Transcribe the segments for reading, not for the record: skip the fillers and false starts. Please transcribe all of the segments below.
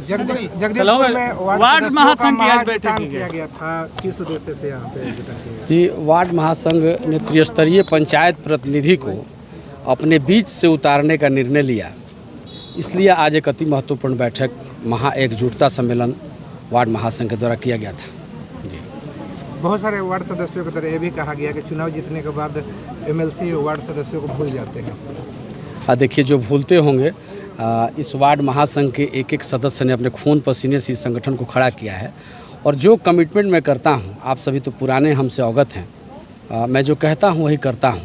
जगदीशपुर में वार्ड महासंघ की आज बैठक किया गया था, किस उद्देश्य से यहाँ पे जी वार्ड महासंघ ने त्रिस्तरीय पंचायत प्रतिनिधि को अपने बीच से उतारने का निर्णय लिया। इसलिए आज एक अति महत्वपूर्ण बैठक महा एकजुटता सम्मेलन वार्ड महासंघ के द्वारा किया गया था। जी बहुत सारे वार्ड सदस्यों की तरह ये भी कहा गया कि चुनाव जीतने के बाद एमएलसी वार्ड सदस्यों को भूल जाते हैं। देखिए, जो भूलते होंगे, इस वार्ड महासंघ के एक एक सदस्य ने अपने खून पसीने से इस संगठन को खड़ा किया है और जो कमिटमेंट मैं करता हूं, आप सभी तो पुराने हमसे अवगत हैं, मैं जो कहता हूं वही करता हूं।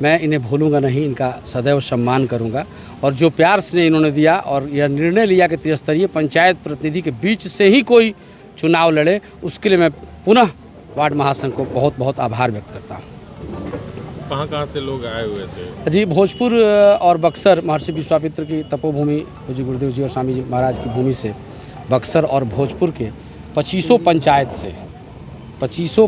मैं इन्हें भूलूंगा नहीं, इनका सदैव सम्मान करूंगा। और जो प्यार स्नेह इन्होंने दिया और यह निर्णय लिया कि त्रिस्तरीय पंचायत प्रतिनिधि के बीच से ही कोई चुनाव लड़े, उसके लिए मैं पुनः वार्ड महासंघ को बहुत बहुत आभार व्यक्त करता हूँ। कहाँ से लोग आए हुए थे? जी, भोजपुर और बक्सर, महर्षि विश्वामित्र की तपोभूमि पूज्य गुरुदेव जी और स्वामी जी महाराज की भूमि से बक्सर और भोजपुर के 2500 पंचायत से, 2500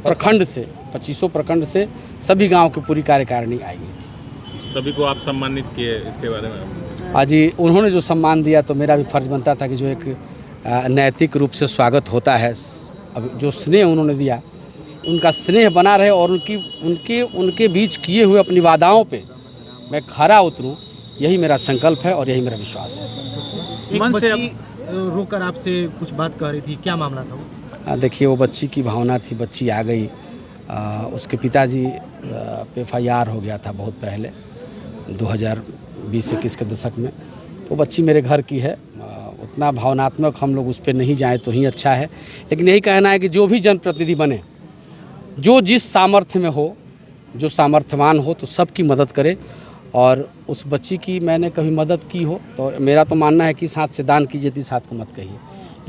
प्रखंड से सभी गांव की पूरी कार्यकारिणी आई हुई थी। सभी को आप सम्मानित किए, इसके बारे में? आज जी, उन्होंने जो सम्मान दिया तो मेरा भी फर्ज बनता था कि जो एक नैतिक रूप से स्वागत होता है, अब जो स्नेह उन्होंने दिया उनका स्नेह बना रहे और उनके बीच किए हुए अपनी वादाओं पे मैं खरा उतरूं, यही मेरा संकल्प है और यही मेरा विश्वास है। एक बच्ची रोकर आपसे कुछ बात कह रही थी, क्या मामला था वो? देखिए, वो बच्ची की भावना थी, बच्ची आ गई। उसके पिताजी पे FIR हो गया था बहुत पहले, 2020-21 के दशक में। वो बच्ची मेरे घर की है, उतना भावनात्मक हम लोग उस पर नहीं जाएँ तो ही अच्छा है। लेकिन यही कहना है कि जो भी जनप्रतिनिधि बने, जो जिस सामर्थ्य में हो, जो सामर्थ्यवान हो, तो सबकी मदद करे। और उस बच्ची की मैंने कभी मदद की हो तो मेरा तो मानना है कि इस हाथ से दान कीजिए तो इस हाथ को मत कहिए।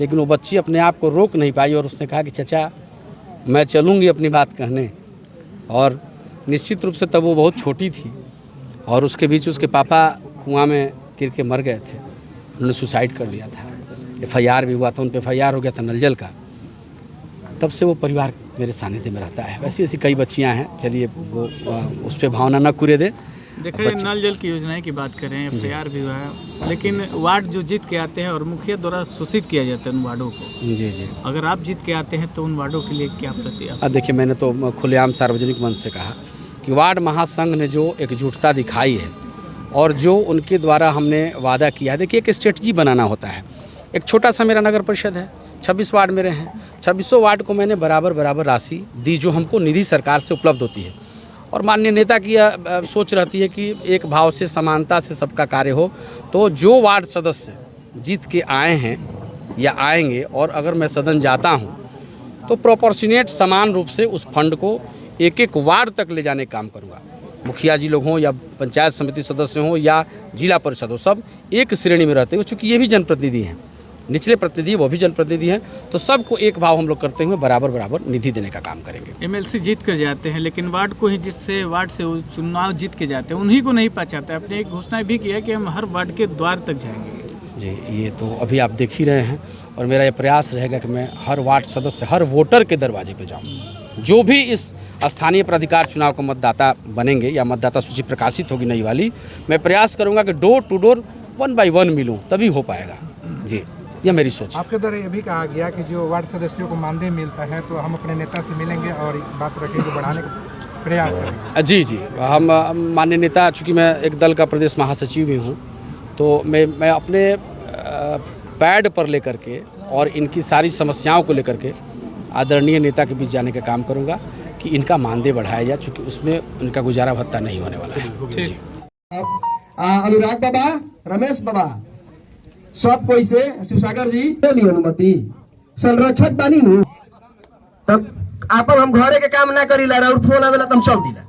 लेकिन वो बच्ची अपने आप को रोक नहीं पाई और उसने कहा कि चाचा मैं चलूँगी अपनी बात कहने। और निश्चित रूप से तब वो बहुत छोटी थी और उसके बीच उसके पापा कुआं में गिर के मर गए थे, उन्होंने सुसाइड कर लिया था। FIR भी हुआ था, उन पर FIR हो गया था नलजल का। तब से वो परिवार मेरे सानिध्य में रहता है। वैसी ऐसी कई बच्चियां हैं, चलिए वो उस पर भावना न कुरे दे। देखिए, नल जल की योजनाएं की बात करें, FIR भी हुआ है, लेकिन वार्ड जो जीत के आते हैं और मुखिया द्वारा सूचित किया जाता है उन वार्डों को। जी, अगर आप जीत के आते हैं तो उन वार्डों के लिए क्या प्रतिक्रिया? देखिए, मैंने तो खुलेआम सार्वजनिक मंच से कहा कि वार्ड महासंघ ने जो एकजुटता दिखाई है और जो उनके द्वारा हमने वादा किया है, देखिए एक स्ट्रेटजी बनाना होता है। एक छोटा सा मेरा नगर परिषद है, 26 वार्ड मेरे हैं, 2600 वार्ड को मैंने बराबर राशि दी जो हमको निधि सरकार से उपलब्ध होती है। और माननीय नेता की सोच रहती है कि एक भाव से, समानता से सबका कार्य हो। तो जो वार्ड सदस्य जीत के आए हैं या आएंगे और अगर मैं सदन जाता हूं तो प्रोपोर्शनेट समान रूप से उस फंड को एक एक वार्ड तक ले जाने का काम करूँगा। मुखिया जी लोग हों या पंचायत समिति सदस्य हों या जिला परिषद हो, सब एक श्रेणी में रहते हैं। चूँकि ये भी जनप्रतिनिधि हैं, निचले प्रतिनिधि वो भी जनप्रतिनिधि हैं, तो सबको एक भाव हम लोग करते हुए बराबर निधि देने का काम करेंगे। MLC जीत कर जाते हैं, लेकिन वार्ड को ही, जिससे वार्ड से चुनाव जीत के जाते हैं, उन्हीं को नहीं पहचानते। आपने एक घोषणा भी किया कि हम हर वार्ड के द्वार तक जाएंगे। जी, ये तो अभी आप देख ही रहे हैं और मेरा ये प्रयास रहेगा कि मैं हर वार्ड सदस्य, हर वोटर के दरवाजे पर जाऊँ। जो भी इस स्थानीय प्राधिकार चुनाव को मतदाता बनेंगे या मतदाता सूची प्रकाशित होगी नई वाली, मैं प्रयास करूँगा कि डोर टू डोर 1 by 1 मिलूँ, तभी हो पाएगा। जी, यह मेरी सोच। आपके द्वारा ये भी कहा गया कि जो वार्ड सदस्यों को मानदेय मिलता है तो हम अपने नेता से मिलेंगे और बात रखेंगे, बढ़ाने का प्रयास करेंगे। जी, हम माननीय नेता, चूँकि मैं एक दल का प्रदेश महासचिव भी हूँ, तो मैं अपने पैड पर लेकर के और इनकी सारी समस्याओं को लेकर के आदरणीय नेता के बीच जाने का काम करूँगा कि इनका मानदेय बढ़ाया जाए, चूँकि उसमें उनका गुजारा भत्ता नहीं होने वाला है। जी, अनुराग बाबा, रमेश बाबा, सब कोई से शिवसागर जी ली अनुमति संरक्षक बानी नु, तब आप हम घरे के काम ना करीला और फोन आवेला तुम चल दिला।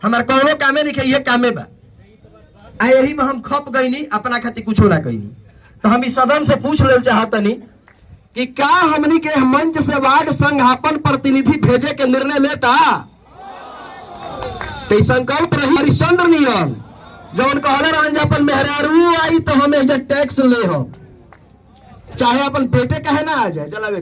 हमार कोनो कामे नहीं, ये कामे बा। आ यही में हम खप गईनी, अपना खातिर कुछ ना कईनी। तो हम इस सदन से पूछ ले चाहतनी कि का हमनी के मंच से वार्ड संघ अपन प्रतिनिधि भेजे के निर्णय लेता? तो संकल्प रही हरिश्चंद्र नियम जौन कहले रहन अपन मेहरारू आई तो हम एजा टैक्स ले हो, चाहे अपन बेटे कहे ना आ जाए। चलावे